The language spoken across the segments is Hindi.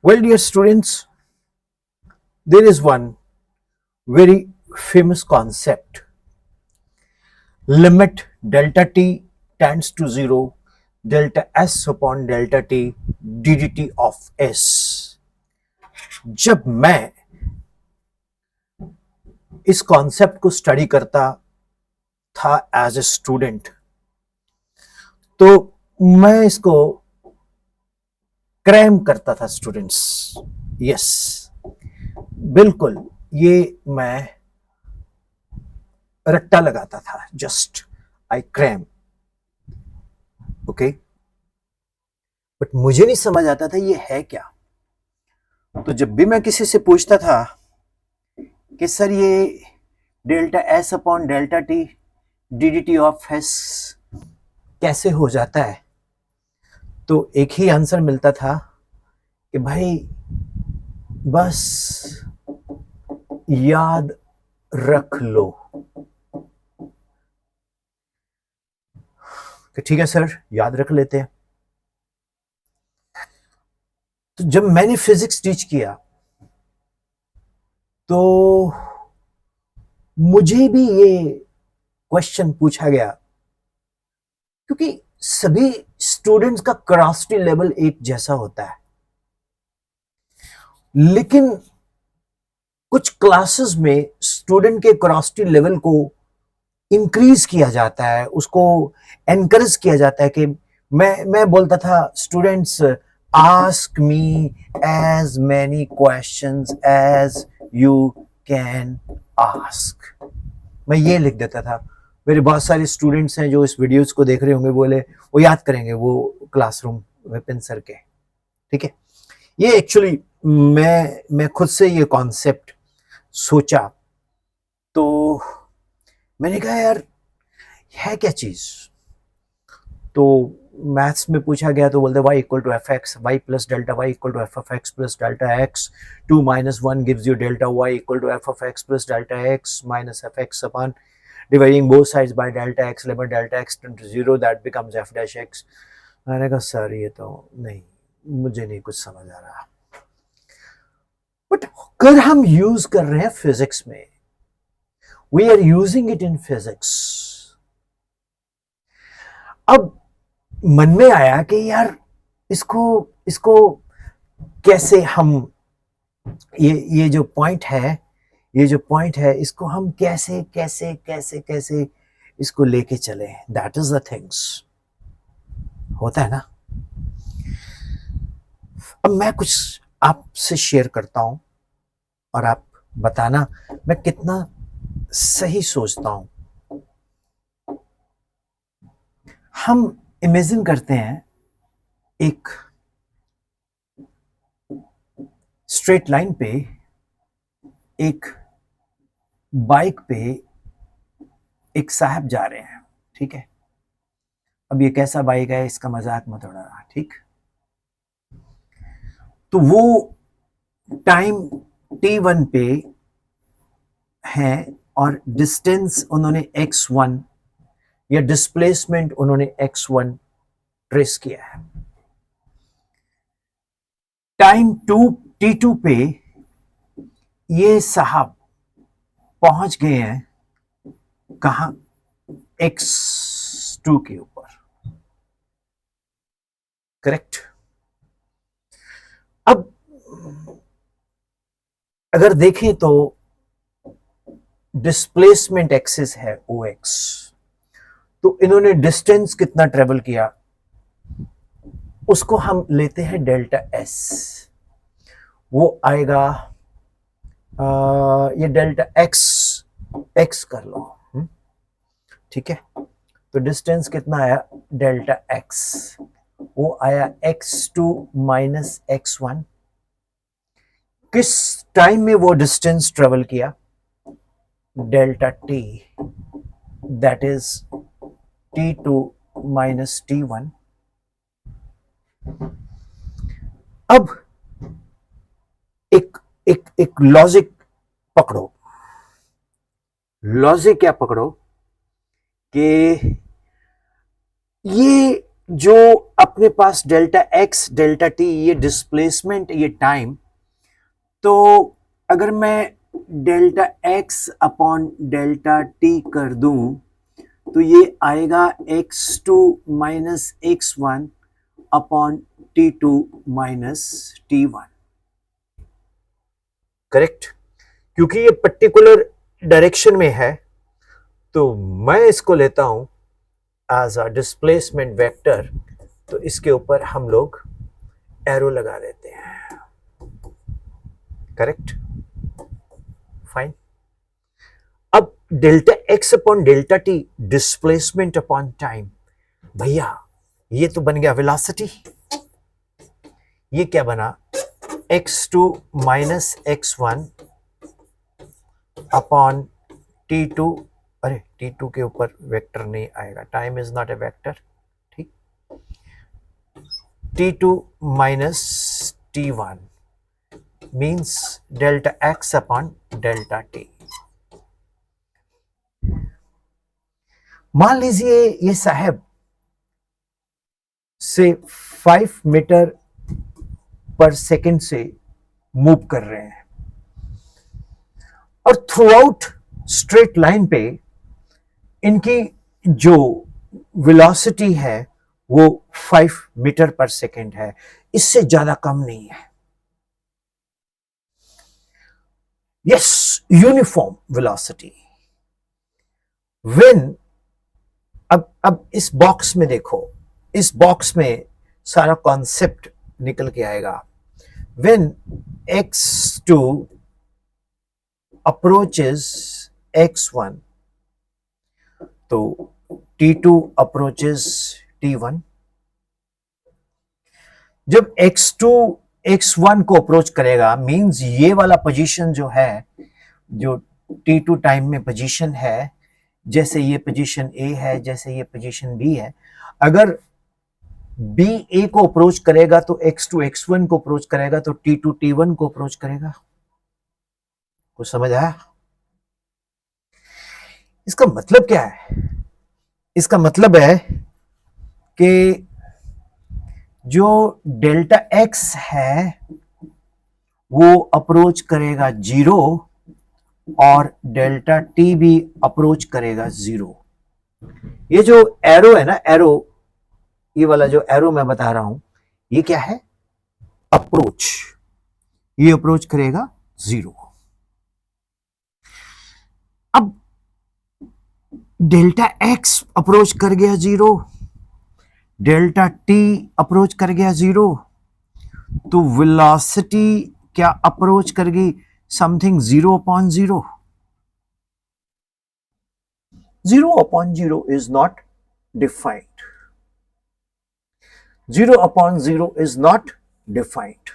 Well, dear students, there is one very famous concept. Limit delta t tends to 0, delta s upon delta t ddt of s. जब मैं इस कॉन्सेप्ट को स्टडी करता था एज ए स्टूडेंट, तो मैं इसको क्रैम करता था स्टूडेंट्स। यस, बिल्कुल, ये मैं रट्टा लगाता था। Just I cram. Okay, but मुझे नहीं समझ आता था ये है क्या। तो जब भी मैं किसी से पूछता था कि सर ये delta S upon delta T D d t of S कैसे हो जाता है, तो एक ही आंसर मिलता था कि भाई बस याद रख लो। कि ठीक है सर, याद रख लेते हैं। तो जब मैंने फिजिक्स टीच किया तो मुझे भी ये क्वेश्चन पूछा गया, क्योंकि सभी स्टूडेंट्स का क्यूरियोसिटी लेवल एक जैसा होता है, लेकिन कुछ क्लासेस में स्टूडेंट के क्यूरियोसिटी लेवल को इंक्रीज किया जाता है, उसको एनकरेज किया जाता है कि मैं बोलता था students ask me as many questions as you can ask. मैं ये लिख देता था। मेरे बहुत सारे स्टूडेंट्स हैं जो इस वीडियोस को देख रहे होंगे, बोले वो याद करेंगे वो क्लासरूम विपिन सर के। ठीक है, ये एक्चुअली मैं खुद से ये कॉन्सेप्ट सोचा, तो मैंने कहा यार है क्या चीज। तो मैथ्स में पूछा गया तो बोलते y equal to f x, y plus delta y equal to f of x plus delta x, 2 minus 1 gives you delta y equal to f of x plus delta x minus f x upon dividing both sides by delta x, limit delta x tend to 0, that becomes f dash x। मैंने कहा सर ये तो नहीं, मुझे नहीं कुछ समझ आ रहा। बट अगर हम यूज कर रहे हैं फिजिक्स में, we are using it in physics. अब मन में आया कि यार इसको इसको कैसे हम ये जो पॉइंट है, ये जो पॉइंट है इसको हम कैसे कैसे कैसे कैसे इसको लेके चले। दैट इज द थिंग्स होता है ना। अब मैं कुछ आपसे शेयर करता हूं और आप बताना मैं कितना सही सोचता हूं। हम इमेजिन करते हैं एक स्ट्रेट लाइन पे एक बाइक पे एक साहब जा रहे हैं। ठीक है, अब ये कैसा बाइक है इसका मजाक मत उड़ाना। ठीक, तो वो टाइम t1 पे है और डिस्टेंस उन्होंने x1 या डिस्प्लेसमेंट उन्होंने x1 ट्रेस किया है। टाइम t2 पे ये साहब पहुंच गए हैं कहां, x2 के ऊपर। करेक्ट। अब अगर देखें तो डिस्प्लेसमेंट एक्सिस है OX, तो इन्होंने डिस्टेंस कितना ट्रेवल किया उसको हम लेते हैं डेल्टा S। वो आएगा ये डेल्टा x कर लो। ठीक है, तो डिस्टेंस कितना आया डेल्टा x, वो आया x2 माइनस x1। किस टाइम में वो डिस्टेंस ट्रेवल किया, delta t, that is t2 minus t1। अब एक लॉजिक पकड़ो। लॉजिक क्या पकड़ो कि ये जो अपने पास डेल्टा एक्स डेल्टा टी, ये डिस्प्लेसमेंट, ये टाइम, तो अगर मैं delta x upon delta T कर दूं तो ये आएगा x2 minus x1 upon t2 minus t1। Correct? क्योंकि ये पर्टिकुलर डायरेक्शन में है तो मैं इसको लेता हूं एज अ डिस्प्लेसमेंट वेक्टर, तो इसके ऊपर हम लोग एरो लगा देते हैं। करेक्ट? फाइन। अब delta x upon delta T, displacement upon time, भैया ये तो बन गया वेलोसिटी। ये क्या बना? x2 minus x1 upon t2। अरे t2 के ऊपर वेक्टर नहीं आएगा, time is not a vector. ठीक, t2 minus t1 means delta x upon delta t। मान लीजिए ये साहब से 5 मीटर पर सेकंड से मूव कर रहे हैं और थ्रू आउट स्ट्रेट लाइन पे इनकी जो वेलोसिटी है वो 5 मीटर पर सेकंड है, इससे ज्यादा कम नहीं है। Yes, uniform velocity. व्हेन, अब इस बॉक्स में देखो, इस बॉक्स में सारा कॉन्सेप्ट निकल के आएगा। व्हेन x2 अप्रोचेस x1 तो t2 अप्रोचेस t1। जब x2 x1 को अप्रोच करेगा मींस ये वाला पोजीशन जो है, जो t2 टाइम में पोजीशन है, जैसे ये पोजीशन A है, जैसे ये पोजीशन B है, अगर B A को अप्रोच करेगा तो x2 x1 को अप्रोच करेगा, तो t2 t1 को अप्रोच करेगा। कुछ समझ आया? इसका मतलब क्या है? इसका मतलब है कि जो डेल्टा x है वो अप्रोच करेगा 0 और डेल्टा t भी अप्रोच करेगा 0। ये जो एरो है ना, एरो, ये वाला जो एरो मैं बता रहा हूं, ये क्या है? अप्रोच। ये अप्रोच करेगा 0। अब डेल्टा x अप्रोच कर गया 0, डेल्टा t अप्रोच कर गया 0, तो वेलोसिटी क्या अप्रोच करेगी? Something 0 upon 0। 0 upon 0 is not defined. 0 upon 0 is not defined.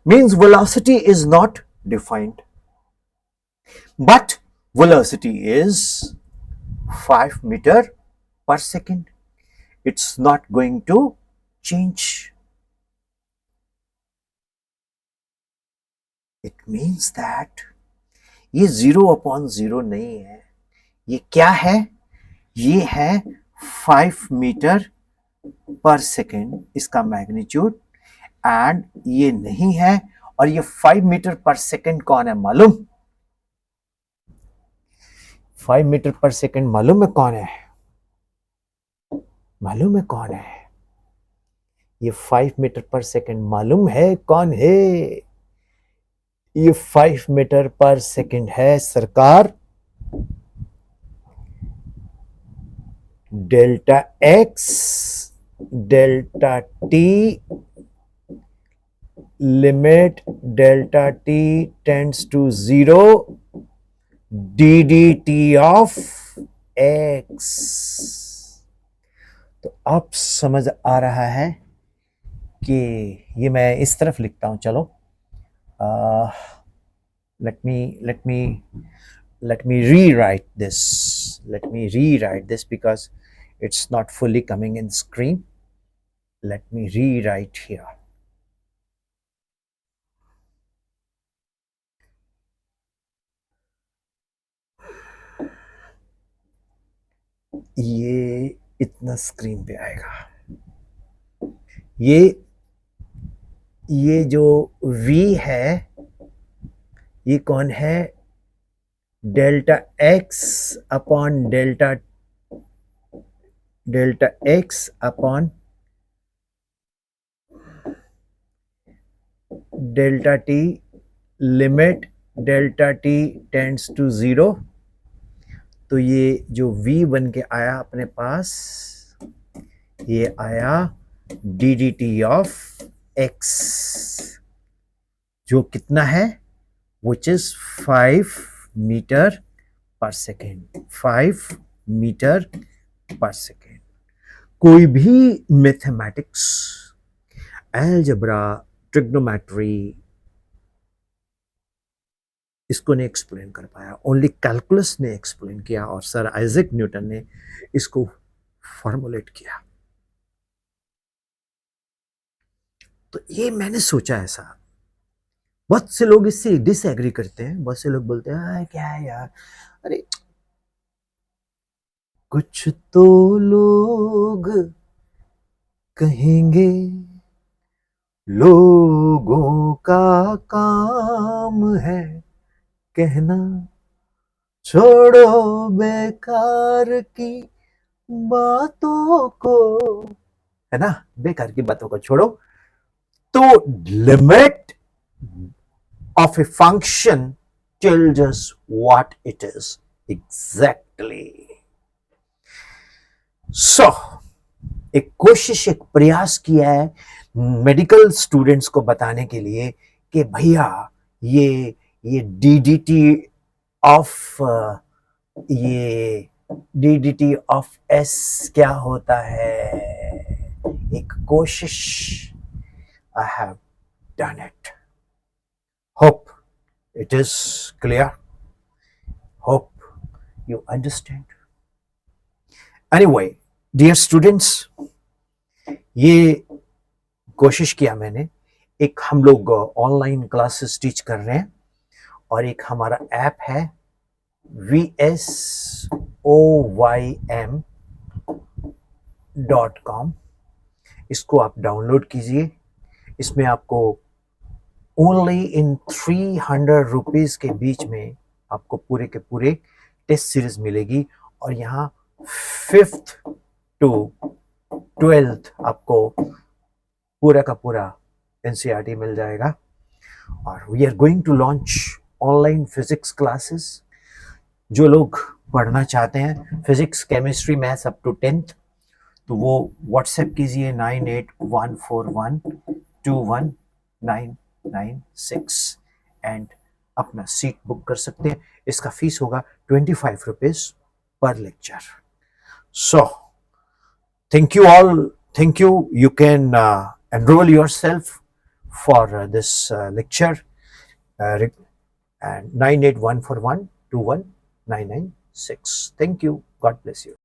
Means velocity is not defined. But velocity is 5 meter per second. It's not going to change. It means that ये 0 upon 0 नहीं है, ये क्या है? ये है 5 मीटर पर सेकेंड, इसका मैग्नीट्यूड, एंड ये नहीं है। और ये 5 मीटर पर सेकेंड कौन है मालूम? 5 मीटर पर सेकेंड मालूम है कौन है? मालूम है कौन है? ये 5 मीटर पर सेकेंड मालूम है कौन है? ये 5 मीटर पर सेकेंड है सरकार, delta x delta t limit delta t tends to 0 d d t of x. तो अब समझ आ रहा है कि ये मैं इस तरफ लिखता हूं। चलो, let me rewrite this because it's not fully coming in screen. Let me rewrite here. ये इतना स्क्रीन पे आएगा। ये जो v है ये कौन है, delta x upon delta x upon delta t limit delta t tends to 0। तो ये जो v बन के आया अपने पास, ये आया D d t of x, जो कितना है, विच इज 5 मीटर पर सेकेंड। 5 मीटर पर सेकेंड। कोई भी मैथमेटिक्स, अलजेब्रा, ट्रिग्नोमेट्री इसको नहीं एक्सप्लेन कर पाया, ओनली कैलकुलस ने एक्सप्लेन किया और सर आइजैक न्यूटन ने इसको फॉर्मुलेट किया। तो ये मैंने सोचा ऐसा, बहुत से लोग इससे डिसएग्री करते हैं, बहुत से लोग बोलते हैं क्या है यार, अरे कुछ तो लोग कहेंगे लोगों का काम है कहना, छोड़ो बेकार की बातों को, है ना, बेकार की बातों को छोड़ो। तो limit of a function tells us what it is exactly. So, एक कोशिश, एक प्रयास किया है मेडिकल स्टूडेंट्स को बताने के लिए कि भैया ये डीडीटी ऑफ एस क्या होता है। एक कोशिश, I have done it. Hope it is clear. Hope you understand. Anyway, dear students, ये कोशिश किया मैंने। एक हम लोग ऑनलाइन क्लासेस टीच कर रहे हैं और एक हमारा ऐप है VSOYM.com। इसको आप डाउनलोड कीजिए। इसमें आपको ओनली इन 300 रुपीज के बीच में आपको पूरे के पूरे टेस्ट सीरीज मिलेगी और यहाँ 5th to 12th आपको पूरा का पूरा एनसीईआरटी मिल जाएगा। और we are going to launch online physics classes. जो लोग पढ़ना चाहते हैं physics, chemistry, maths up to 10th, तो वो व्हाट्सएप कीजिए 9814121996 एंड अपना सीट बुक कर सकते हैं। इसका फीस होगा 25 rupees per lecture. So thank you all, thank you. You can enroll yourself for this lecture and 9814121996. Thank you. God bless you.